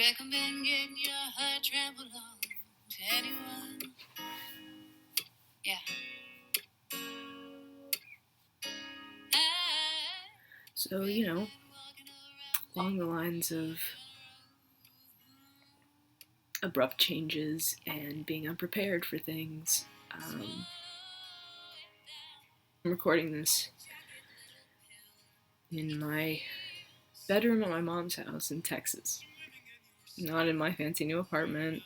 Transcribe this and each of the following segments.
recommend getting your heart trampled on to anyone. Yeah. So, along the lines of abrupt changes and being unprepared for things, I'm recording this in my bedroom at my mom's house in Texas. Not in my fancy new apartment,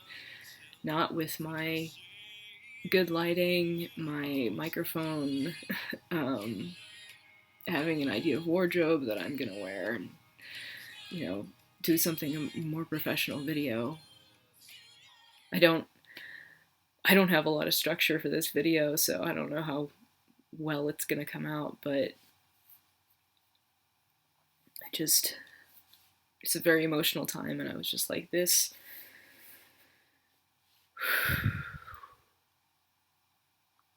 not with my good lighting, my microphone, having an idea of wardrobe that I'm gonna wear, and, do something more professional video. I don't have a lot of structure for this video, so I don't know how well it's gonna come out, but it's a very emotional time, and I was just like, this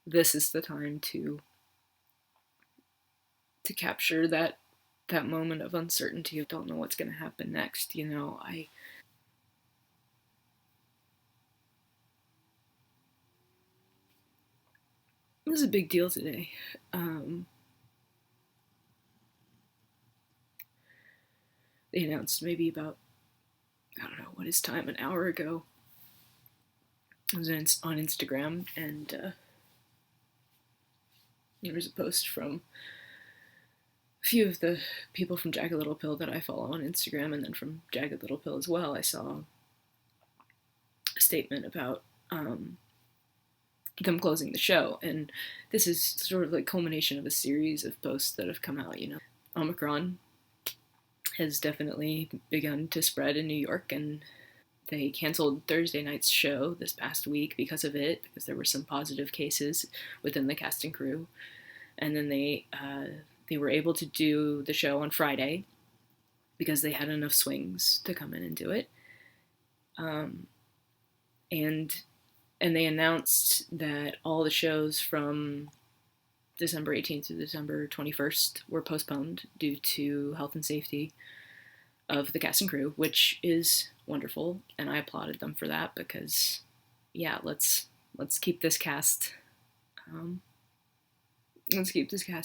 is the time to capture that moment of uncertainty. You don't know what's going to happen next. It was a big deal today. They announced maybe about, I don't know, what is time, an hour ago. I was on Instagram, and there was a post from a few of the people from Jagged Little Pill that I follow on Instagram, and then from Jagged Little Pill as well, I saw a statement about them closing the show, and this is sort of like culmination of a series of posts that have come out. Omicron has definitely begun to spread in New York, and they canceled Thursday night's show this past week because of it, because there were some positive cases within the cast and crew. And then they were able to do the show on Friday because they had enough swings to come in and do it. And they announced that all the shows from December 18th to December 21st were postponed due to health and safety of the cast and crew, which is wonderful, and I applauded them for that because, yeah, let's keep this cast,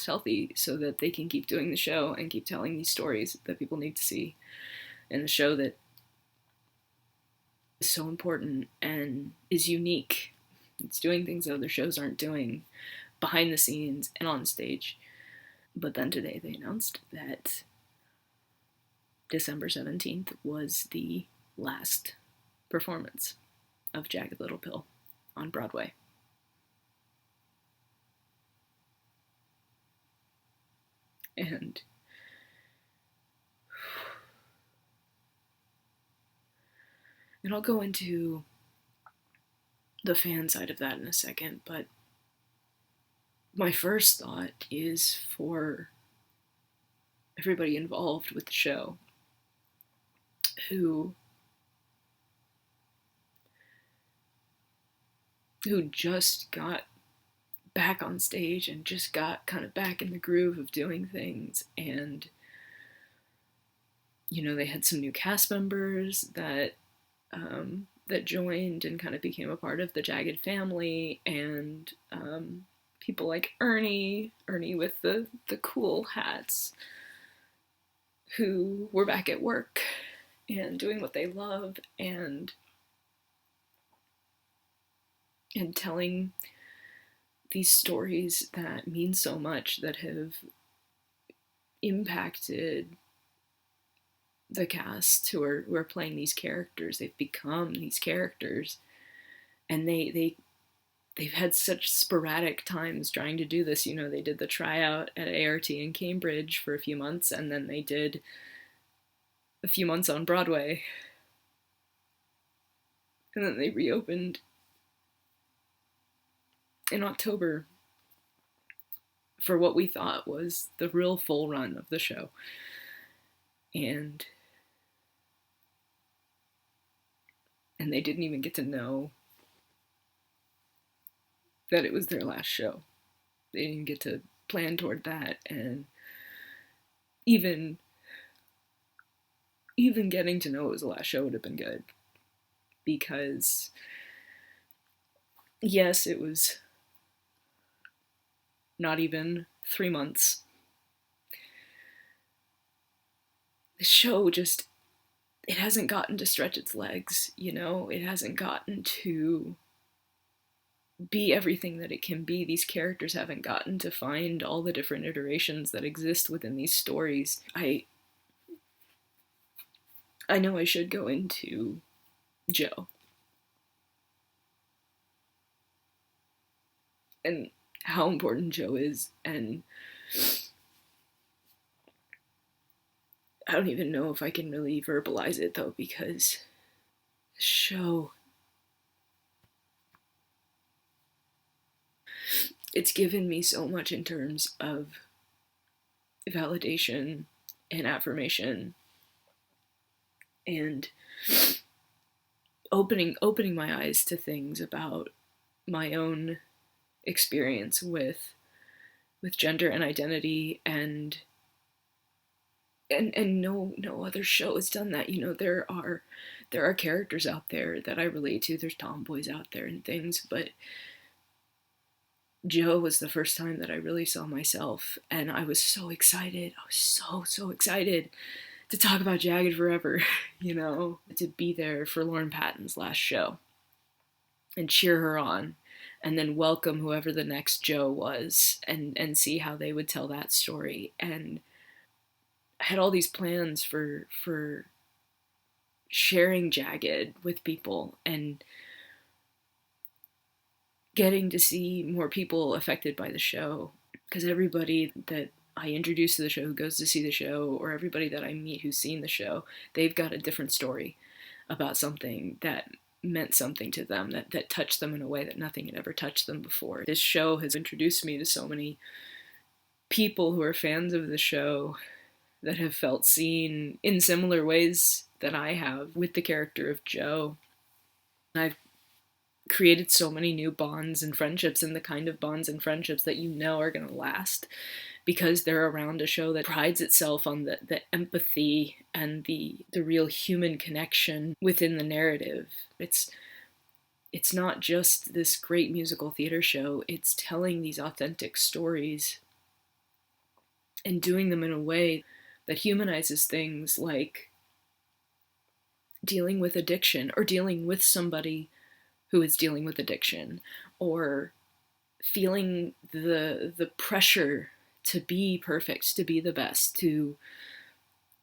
healthy so that they can keep doing the show and keep telling these stories that people need to see, and the show that is so important and is unique. It's doing things that other shows aren't doing, behind the scenes and on stage. But then today they announced that December 17th was the last performance of Jagged Little Pill on Broadway. And I'll go into the fan side of that in a second, but my first thought is for everybody involved with the show who just got back on stage and just got kind of back in the groove of doing things. And, they had some new cast members that joined and kind of became a part of the Jagged family, and people like Ernie with the cool hats, who were back at work and doing what they love and telling these stories that mean so much, that have impacted the cast who are playing these characters. They've become these characters, and they've had such sporadic times trying to do this. They did the tryout at ART in Cambridge for a few months, and then they did a few months on Broadway, and then they reopened in October for what we thought was the real full run of the show. And they didn't even get to know that it was their last show. They didn't get to plan toward that, and even even getting to know it was the last show would have been good. Because, yes, it was not even 3 months. The show just, it hasn't gotten to stretch its legs, you know? It hasn't gotten to be everything that it can be. These characters haven't gotten to find all the different iterations that exist within these stories. I know I should go into Joe and how important Joe is, and I don't even know if I can really verbalize it though, because the show, it's given me so much in terms of validation and affirmation and opening my eyes to things about my own experience with gender and identity, and no other show has done that. You know, there are characters out there that I relate to. There's tomboys out there and things, but Joe was the first time that I really saw myself, and I was so excited. I was so excited to talk about Jagged forever, you know, to be there for Lauren Patton's last show and cheer her on, and then welcome whoever the next Joe was, and see how they would tell that story. And I had all these plans for sharing Jagged with people and getting to see more people affected by the show, because everybody that I introduce to the show who goes to see the show, or everybody that I meet who's seen the show, they've got a different story about something that meant something to them, that touched them in a way that nothing had ever touched them before. This show has introduced me to so many people who are fans of the show that have felt seen in similar ways that I have with the character of Joe. I've created so many new bonds and friendships, and the kind of bonds and friendships that you know are going to last because they're around a show that prides itself on the empathy and the real human connection within the narrative. It's not just this great musical theater show, it's telling these authentic stories and doing them in a way that humanizes things like dealing with addiction, or dealing with somebody who is dealing with addiction, or feeling the pressure to be perfect, to be the best, to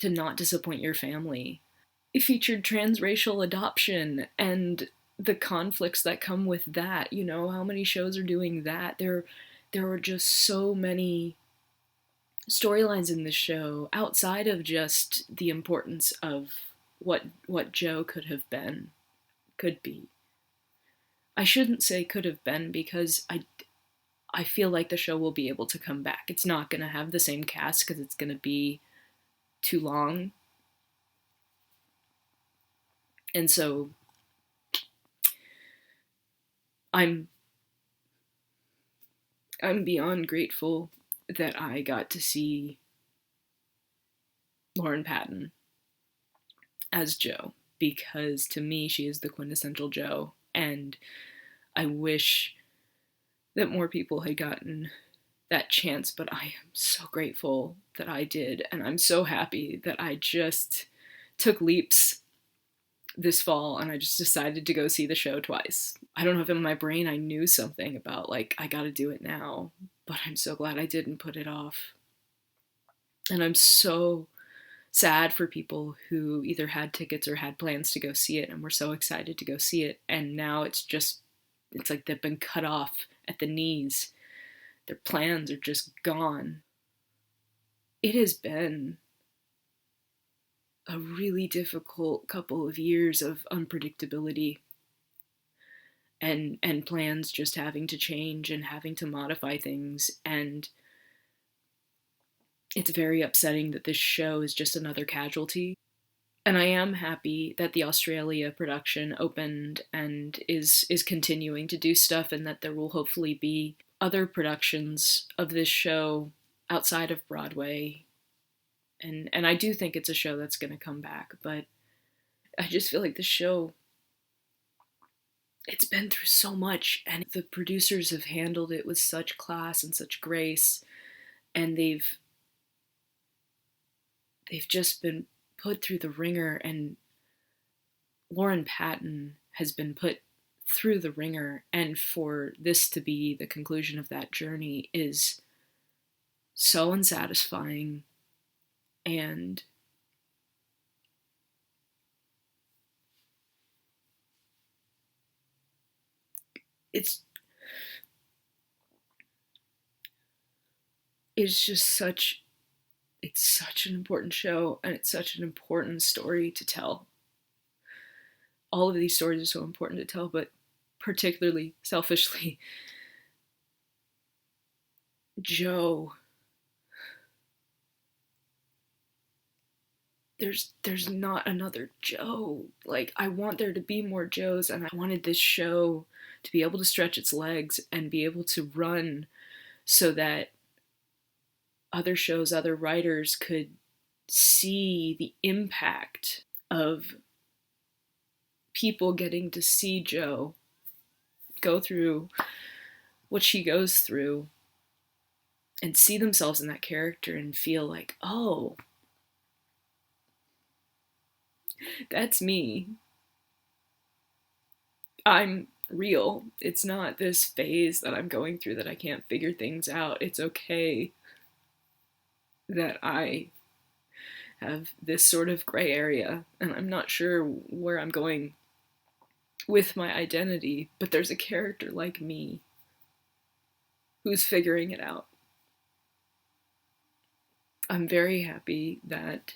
not disappoint your family. It featured transracial adoption and the conflicts that come with that. You know, how many shows are doing that? There were just so many storylines in this show outside of just the importance of what Joe could be. I shouldn't say could have been, because I feel like the show will be able to come back. It's not going to have the same cast because it's going to be too long. And so I'm beyond grateful that I got to see Lauren Patton as Joe, because to me she is the quintessential Joe, and I wish that more people had gotten that chance, but I am so grateful that I did, and I'm so happy that I just took leaps this fall and I just decided to go see the show twice. I don't know if in my brain I knew something about, like, I gotta do it now, but I'm so glad I didn't put it off. And I'm so sad for people who either had tickets or had plans to go see it and were so excited to go see it, and now it's like they've been cut off at the knees. Their plans are just gone. It has been a really difficult couple of years of unpredictability and plans just having to change and having to modify things, and it's very upsetting that this show is just another casualty. And I am happy that the Australia production opened and is continuing to do stuff, and that there will hopefully be other productions of this show outside of Broadway And I do think it's a show that's going to come back, but I just feel like the show, it's been through so much, and the producers have handled it with such class and such grace, and they've just been put through the ringer, and Lauren Patton has been put through the ringer, and for this to be the conclusion of that journey is so unsatisfying. And it's it's just such it's such an important show, and it's such an important story to tell. All of these stories are so important to tell, but particularly selfishly, Joe, there's not another Joe. Like, I want there to be more Joes, and I wanted this show to be able to stretch its legs and be able to run so that other shows, other writers could see the impact of people getting to see Joe go through what she goes through and see themselves in that character and feel like, oh, that's me. I'm real. It's not this phase that I'm going through that I can't figure things out. It's okay that I have this sort of gray area, and I'm not sure where I'm going with my identity, but there's a character like me who's figuring it out. I'm very happy that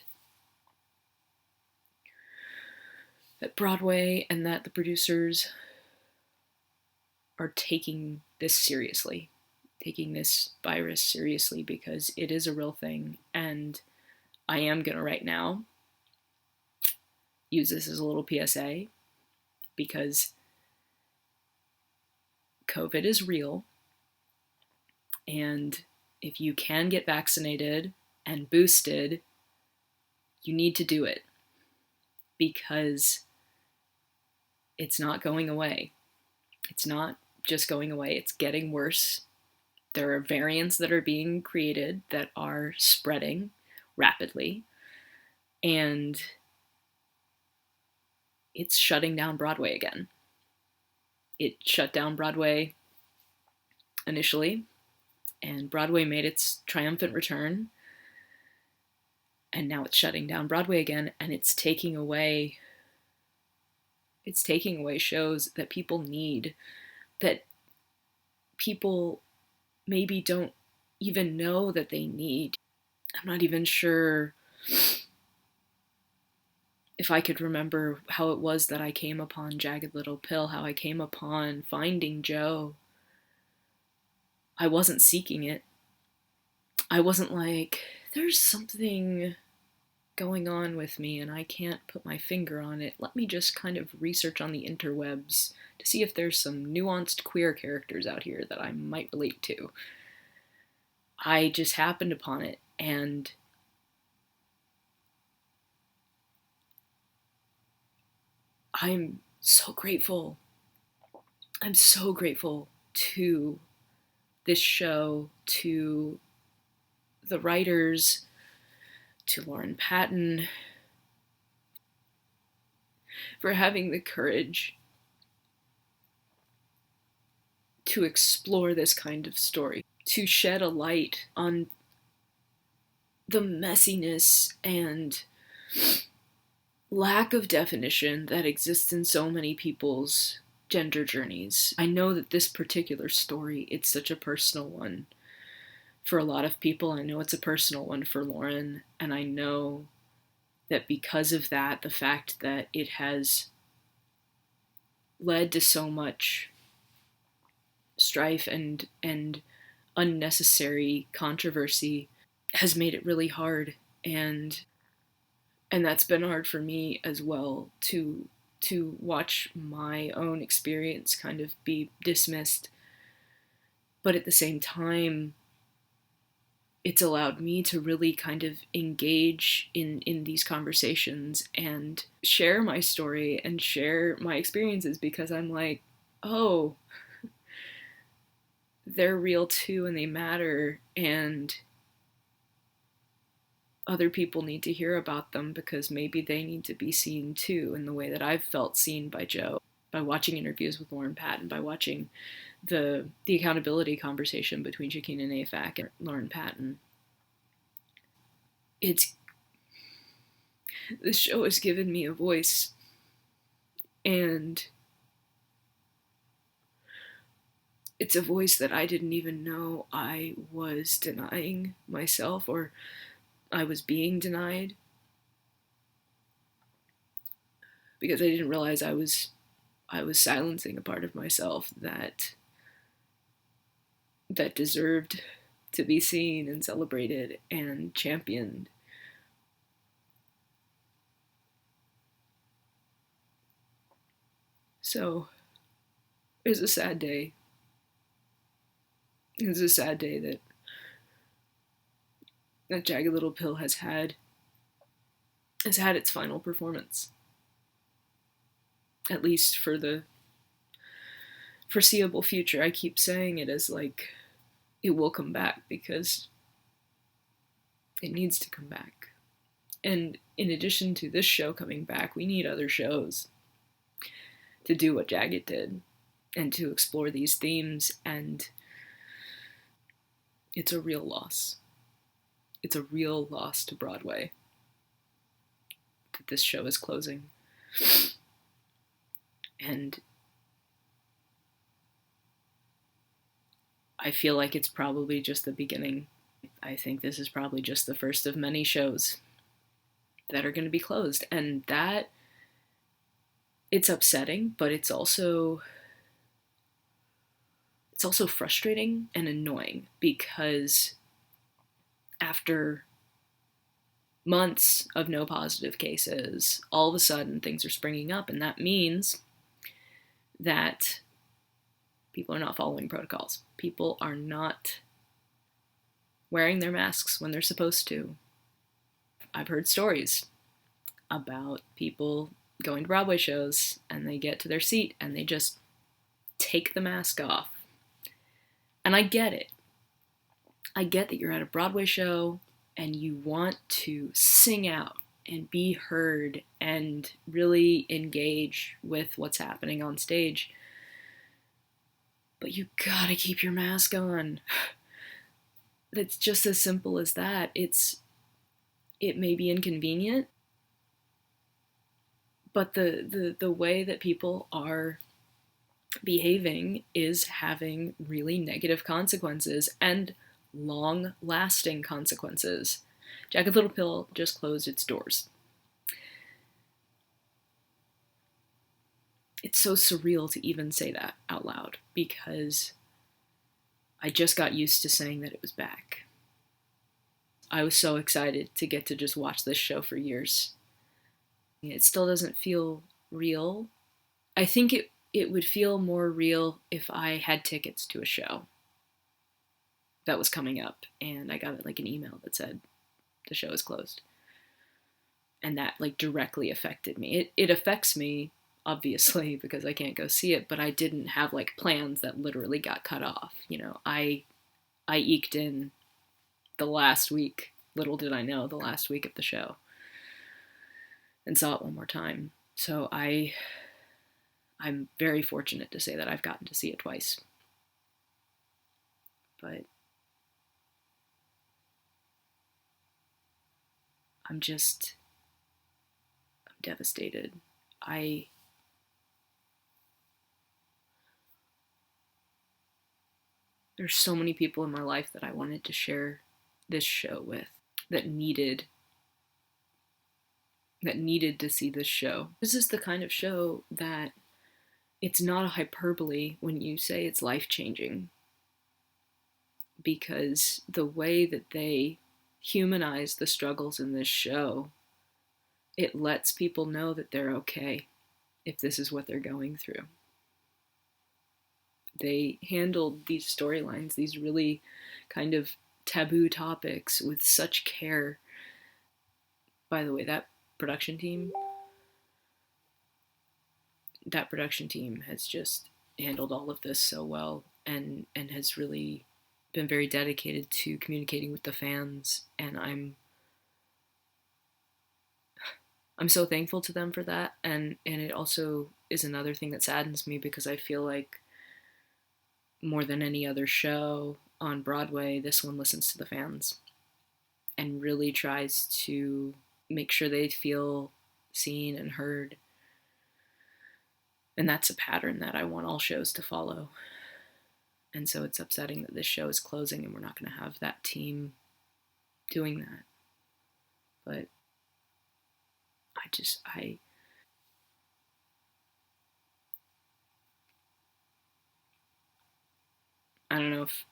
Broadway and that the producers are taking this seriously, taking this virus seriously, because it is a real thing. And I am going to right now use this as a little PSA, because COVID is real. And if you can get vaccinated and boosted, you need to do it, because it's not going away. It's not just going away, it's getting worse. There are variants that are being created that are spreading rapidly, and it's shutting down Broadway again. It shut down Broadway initially, and Broadway made its triumphant return, and now it's shutting down Broadway again, and it's taking away shows that people need, that people maybe don't even know that they need. I'm not even sure if I could remember how it was that I came upon Jagged Little Pill, how I came upon Finding Joe. I wasn't seeking it. I wasn't like, there's something going on with me and I can't put my finger on it. Let me just kind of research on the interwebs to see if there's some nuanced queer characters out here that I might relate to. I just happened upon it, and I'm so grateful. I'm so grateful to this show, to the writers, to Lauren Patton, for having the courage to explore this kind of story, to shed a light on the messiness and lack of definition that exists in so many people's gender journeys. I know that this particular story, it's such a personal one for a lot of people. I know it's a personal one for Lauren, and I know that because of that, the fact that it has led to so much strife and unnecessary controversy has made it really hard, and that's been hard for me as well, to watch my own experience kind of be dismissed. But at the same time, it's allowed me to really kind of engage in these conversations and share my story and share my experiences, because I'm like, oh, they're real too and they matter, and other people need to hear about them because maybe they need to be seen too, in the way that I've felt seen by Joe, by watching interviews with Lauren Patton, by watching the accountability conversation between Shakina Nafak and Lauren Patton. This show has given me a voice, and it's a voice that I didn't even know I was denying myself, or I was being denied, because I didn't realize I was silencing a part of myself that deserved to be seen and celebrated and championed. So it's a sad day. It's a sad day that Jagged Little Pill has had its final performance, at least for the foreseeable future. I keep saying it as like it will come back, because it needs to come back. And in addition to this show coming back, we need other shows to do what Jagged did and to explore these themes. And it's a real loss. It's a real loss to Broadway that this show is closing. And I feel like it's probably just the beginning. I think this is probably just the first of many shows that are going to be closed. And that, it's upsetting, but it's also frustrating and annoying, because after months of no positive cases, all of a sudden things are springing up, and that means that people are not following protocols. People are not wearing their masks when they're supposed to. I've heard stories about people going to Broadway shows and they get to their seat and they just take the mask off. And I get it. I get that you're at a Broadway show and you want to sing out and be heard and really engage with what's happening on stage. But you gotta keep your mask on. It's just as simple as that. It may be inconvenient, but the way that people are behaving is having really negative consequences, and long-lasting consequences. Jagged Little Pill just closed its doors. It's so surreal to even say that out loud, because I just got used to saying that it was back. I was so excited to get to just watch this show for years. It still doesn't feel real. I think it would feel more real if I had tickets to a show that was coming up and I got like an email that said the show is closed. And that like directly affected me. It affects me, obviously, because I can't go see it, but I didn't have like plans that literally got cut off. You know, I eked in the last week, little did I know, the last week of the show, and saw it one more time. So I'm very fortunate to say that I've gotten to see it twice. But I'm devastated. There's so many people in my life that I wanted to share this show with, that needed to see this show. This is the kind of show that it's not a hyperbole when you say it's life-changing, because the way that they humanize the struggles in this show, it lets people know that they're okay if this is what they're going through. They handled these storylines, these really kind of taboo topics with such care. By the way, that production team has just handled all of this so well, and has really been very dedicated to communicating with the fans, and I'm so thankful to them for that. And it also is another thing that saddens me, because I feel like more than any other show on Broadway, this one listens to the fans and really tries to make sure they feel seen and heard. And that's a pattern that I want all shows to follow. And so it's upsetting that this show is closing and we're not going to have that team doing that. But I don't know if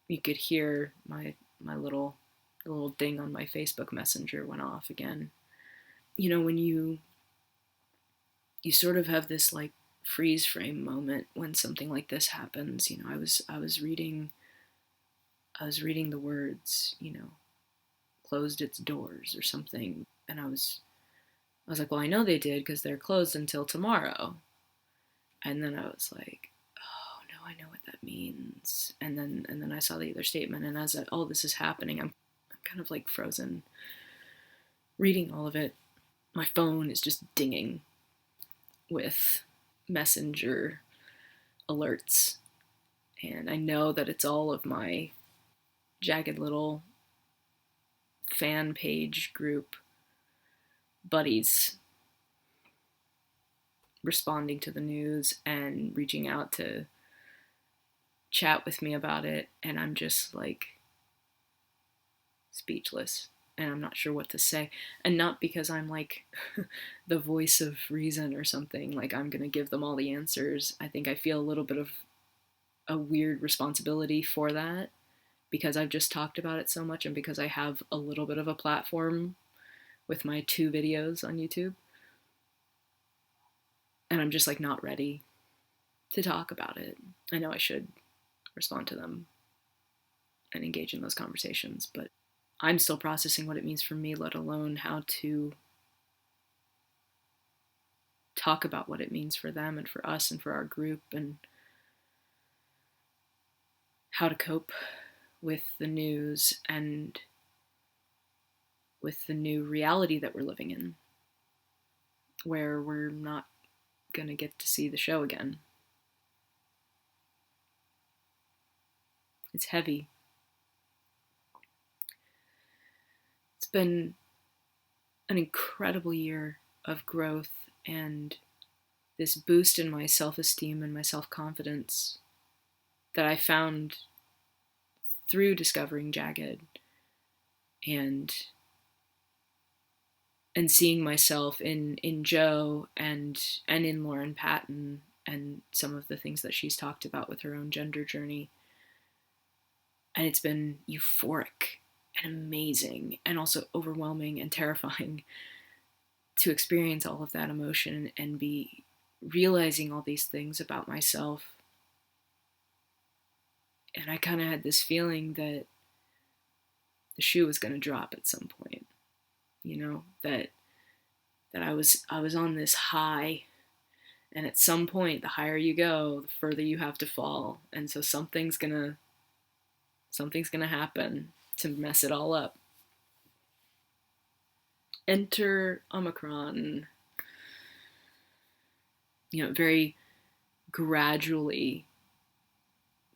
you could hear my little ding on my Facebook Messenger went off again. You know, when you sort of have this like freeze frame moment when something like this happens. You know, I was reading the words, you know, closed its doors or something, and I was like, well, I know they did because they're closed until tomorrow. And then I was like, oh no, I know what that means. And then I saw the other statement, and as all this is happening, I'm kind of like frozen, reading all of it. My phone is just dinging with messenger alerts, and I know that it's all of my Jagged Little fan page group buddies responding to the news and reaching out to chat with me about it, and I'm just like speechless, and I'm not sure what to say. And not because I'm like the voice of reason or something, like I'm gonna give them all the answers. I think I feel a little bit of a weird responsibility for that, because I've just talked about it so much, and because I have a little bit of a platform with my 2 videos on YouTube. And I'm just like not ready to talk about it. I know I should respond to them and engage in those conversations, but I'm still processing what it means for me, let alone how to talk about what it means for them and for us and for our group, and how to cope with the news and with the new reality that we're living in, where we're not going to get to see the show again. It's heavy. It's been an incredible year of growth and this boost in my self-esteem and my self-confidence that I found through discovering Jagged, and seeing myself in Joe and in Lauren Patton and some of the things that she's talked about with her own gender journey. And it's been euphoric and amazing, and also overwhelming and terrifying to experience all of that emotion and be realizing all these things about myself. And I kind of had this feeling that the shoe was going to drop at some point, you know, that I was on this high, and at some point, the higher you go, the further you have to fall. And so something's gonna happen to mess it all up. Enter Omicron. You know, very gradually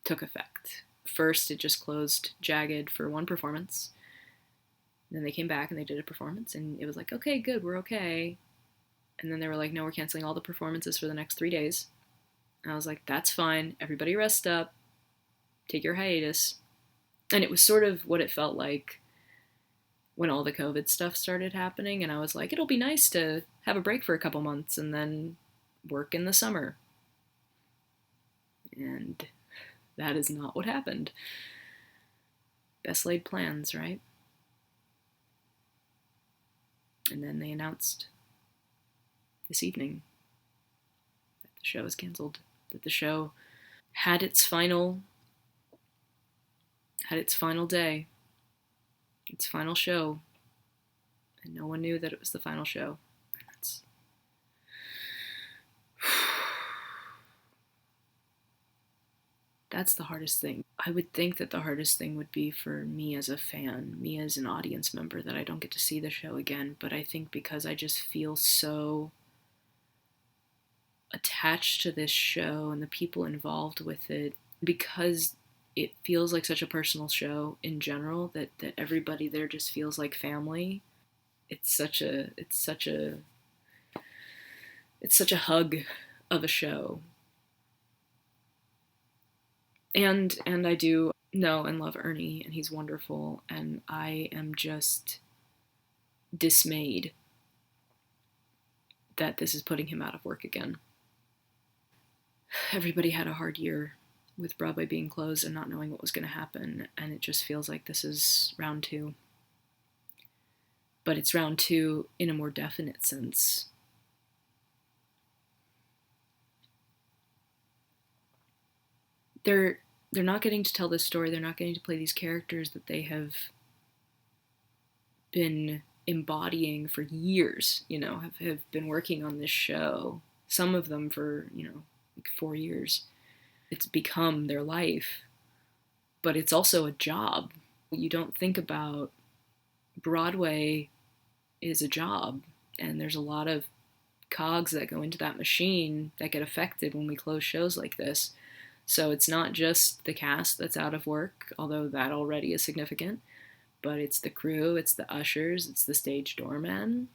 took effect. First, it just closed Jagged for 1 performance. Then they came back and they did a performance, and it was like, okay, good, we're okay. And then they were like, no, we're canceling all the performances for the next 3 days. And I was like, that's fine. Everybody rest up. Take your hiatus. And it was sort of what it felt like when all the COVID stuff started happening. And I was like, it'll be nice to have a break for a couple months and then work in the summer. And that is not what happened. Best laid plans, right? And then they announced this evening that the show is canceled, that the show had its final had its final day, its final show, and no one knew that it was the final show. That's that's the hardest thing. I would think that the hardest thing would be for me as a fan, me as an audience member, that I don't get to see the show again. But I think because I just feel so attached to this show and the people involved with it, because it feels like such a personal show in general, that everybody there just feels like family. It's such a hug of a show. And I do know and love Ernie, and he's wonderful, and I am just dismayed that this is putting him out of work again. Everybody had a hard year with Broadway being closed and not knowing what was going to happen, and it just feels like this is round two. But it's round two in a more definite sense. They're not getting to tell this story. They're not getting to play these characters that they have been embodying for years, have been working on this show. Some of them for, like 4 years. It's become their life, but it's also a job. You don't think about Broadway is a job, and there's a lot of cogs that go into that machine that get affected when we close shows like this. So it's not just the cast that's out of work, although that already is significant, but it's the crew, it's the ushers, it's the stage doorman,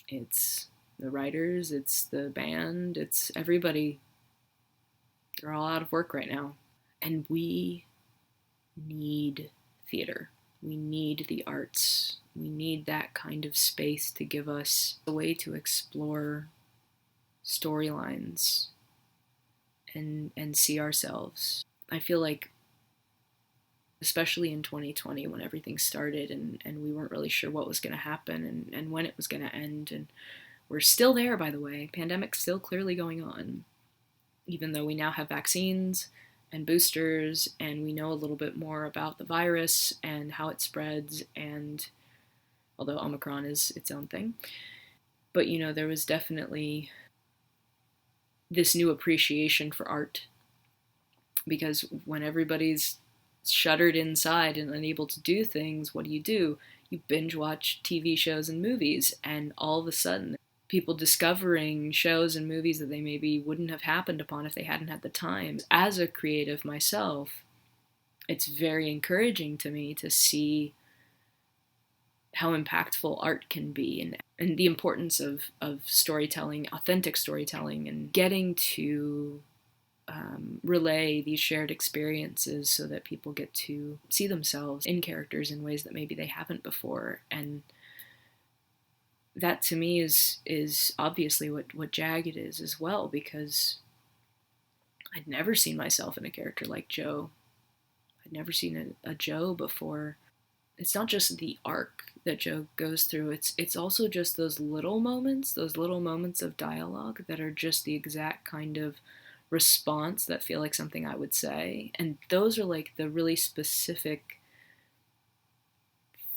it's the writers, it's the band, it's everybody. They're all out of work right now. And we need theater. We need the arts. We need that kind of space to give us a way to explore storylines and see ourselves. I feel like, especially in 2020 when everything started and we weren't really sure what was going to happen and when it was going to end, and we're still there, by the way. Pandemic's still clearly going on, even though we now have vaccines and boosters and we know a little bit more about the virus and how it spreads, and although Omicron is its own thing. But there was definitely this new appreciation for art, because when everybody's shuttered inside and unable to do things, what do? You binge watch TV shows and movies, and all of a sudden people discovering shows and movies that they maybe wouldn't have happened upon if they hadn't had the time. As a creative myself, it's very encouraging to me to see how impactful art can be, and the importance of storytelling, authentic storytelling, and getting to relay these shared experiences so that people get to see themselves in characters in ways that maybe they haven't before. And that to me is obviously what Jagged is as well, because I'd never seen myself in a character like Joe. I'd never seen a Joe before. It's not just the arc that Joe goes through, it's also just those little moments of dialogue that are just the exact kind of response that feel like something I would say. And those are like the really specific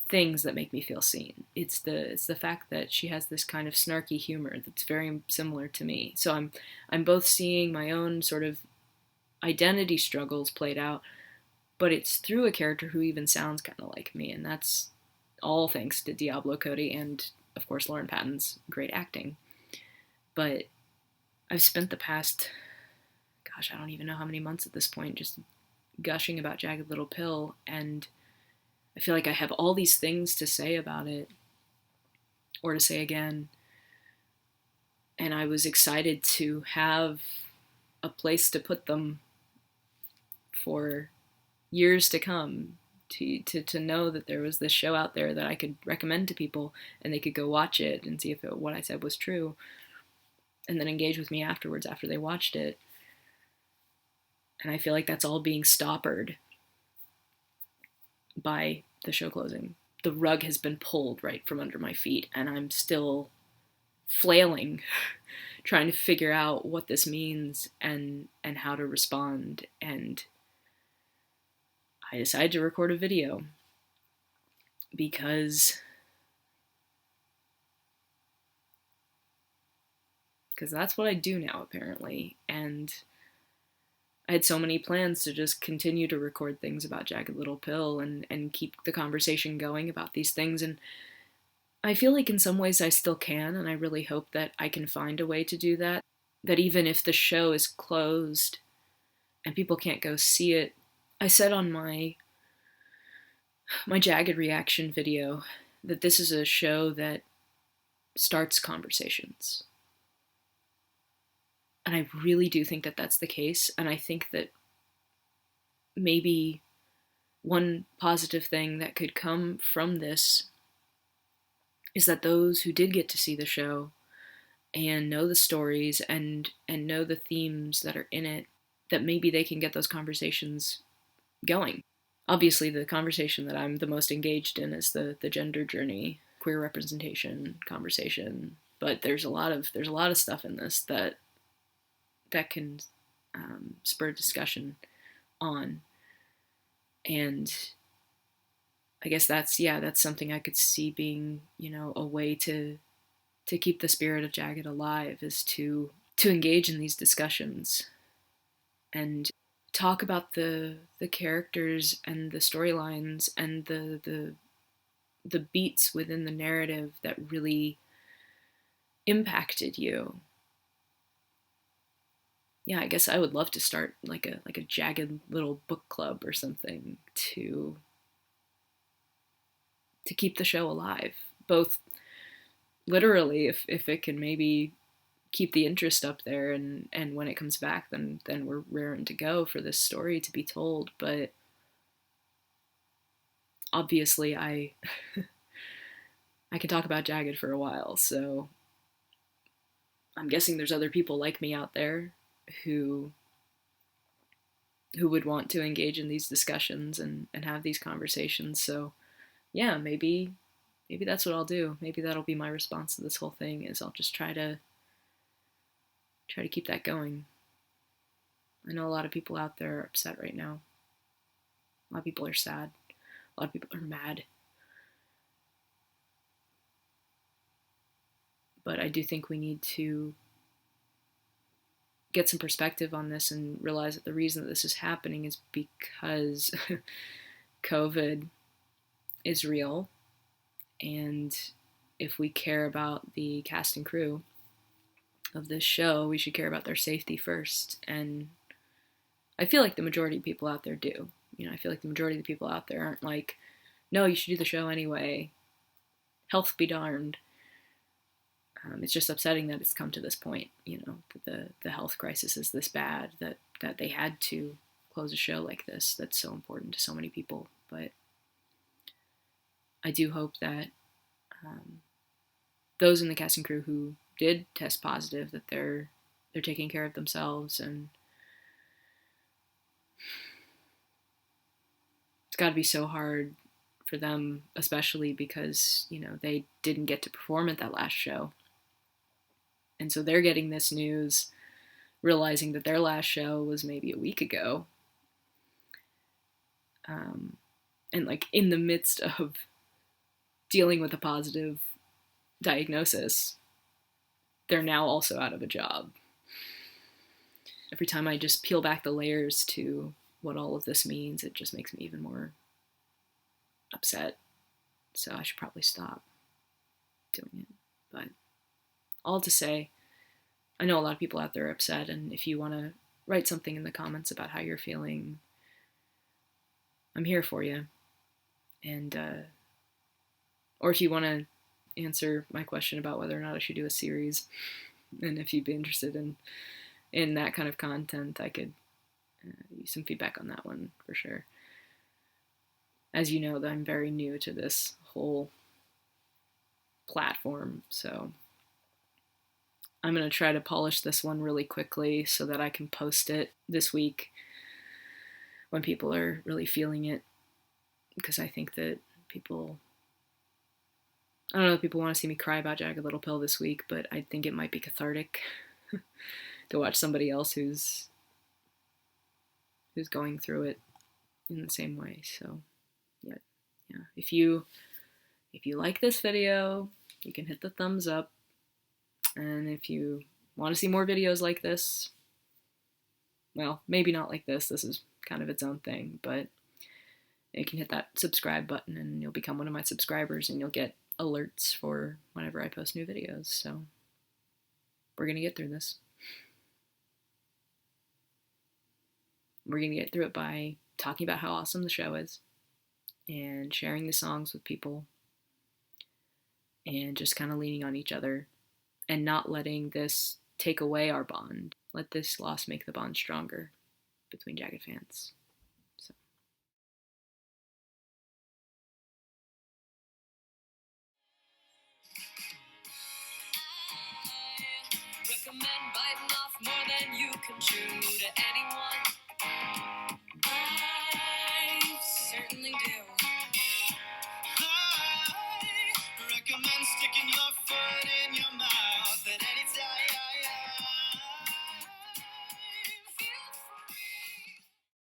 things that make me feel seen. It's the fact that she has this kind of snarky humor that's very similar to me. So I'm both seeing my own sort of identity struggles played out, but it's through a character who even sounds kind of like me, and that's all thanks to Diablo Cody and, of course, Lauren Patton's great acting. But I've spent the past, I don't even know how many months at this point, just gushing about Jagged Little Pill, and I feel like I have all these things to say about it, or to say again, and I was excited to have a place to put them for years to come, to know that there was this show out there that I could recommend to people and they could go watch it and see if what I said was true, and then engage with me afterwards after they watched it. And I feel like that's all being stoppered by the show closing. The rug has been pulled right from under my feet, and I'm still flailing, trying to figure out what this means and how to respond. And I decided to record a video because that's what I do now, apparently. And I had so many plans to just continue to record things about Jagged Little Pill and keep the conversation going about these things. And I feel like in some ways I still can, and I really hope that I can find a way to do that. That even if the show is closed and people can't go see it, I said on my Jagged reaction video that this is a show that starts conversations. And I really do think that that's the case. And I think that maybe one positive thing that could come from this is that those who did get to see the show and know the stories and know the themes that are in it, that maybe they can get those conversations going. Obviously, the conversation that I'm the most engaged in is the gender journey, queer representation conversation. But there's a lot of stuff in this that can spur discussion on. And I guess that's something I could see being, a way to keep the spirit of Jagged alive, is to engage in these discussions and talk about the characters and the storylines and the beats within the narrative that really impacted you. Yeah, I guess I would love to start like a Jagged Little book club or something to keep the show alive, both literally if it can maybe keep the interest up there, and when it comes back, then we're raring to go for this story to be told. But obviously I can talk about Jagged for a while, so I'm guessing there's other people like me out there who would want to engage in these discussions and have these conversations. So yeah, maybe that's what I'll do. Maybe that'll be my response to this whole thing, is I'll just try to keep that going. I know a lot of people out there are upset right now. A lot of people are sad. A lot of people are mad. But I do think we need to get some perspective on this and realize that the reason that this is happening is because COVID is real. And if we care about the cast and crew of this show, we should care about their safety first. And I feel like the majority of people out there do. I feel like the majority of the people out there aren't like, no, you should do the show anyway. Health be darned. It's just upsetting that it's come to this point, that the health crisis is this bad, that they had to close a show like this that's so important to so many people. But I do hope that those in the cast and crew who did test positive, that they're taking care of themselves. And it's got to be so hard for them, especially because, they didn't get to perform at that last show. And so they're getting this news, realizing that their last show was maybe a week ago. And like in the midst of dealing with a positive diagnosis, they're now also out of a job. Every time I just peel back the layers to what all of this means, it just makes me even more upset. So I should probably stop doing it. But all to say, I know a lot of people out there are upset, and if you want to write something in the comments about how you're feeling, I'm here for you. And or if you want to answer my question about whether or not I should do a series, and if you'd be interested in that kind of content, I could use some feedback on that one for sure. As you know, I'm very new to this whole platform, so I'm going to try to polish this one really quickly so that I can post it this week when people are really feeling it, because I think that people want to see me cry about Jagged Little Pill this week, but I think it might be cathartic to watch somebody else who's going through it in the same way. So yeah, if you like this video, you can hit the thumbs up, and if you want to see more videos like this, well, maybe not like this is kind of its own thing, but you can hit that subscribe button and you'll become one of my subscribers and you'll get alerts for whenever I post new videos. So we're gonna get through this. We're gonna get through it by talking about how awesome the show is and sharing the songs with people and just kind of leaning on each other and not letting this take away our bond. Let this loss make the bond stronger between Jagged fans. So. I recommend biting off more than you can chew.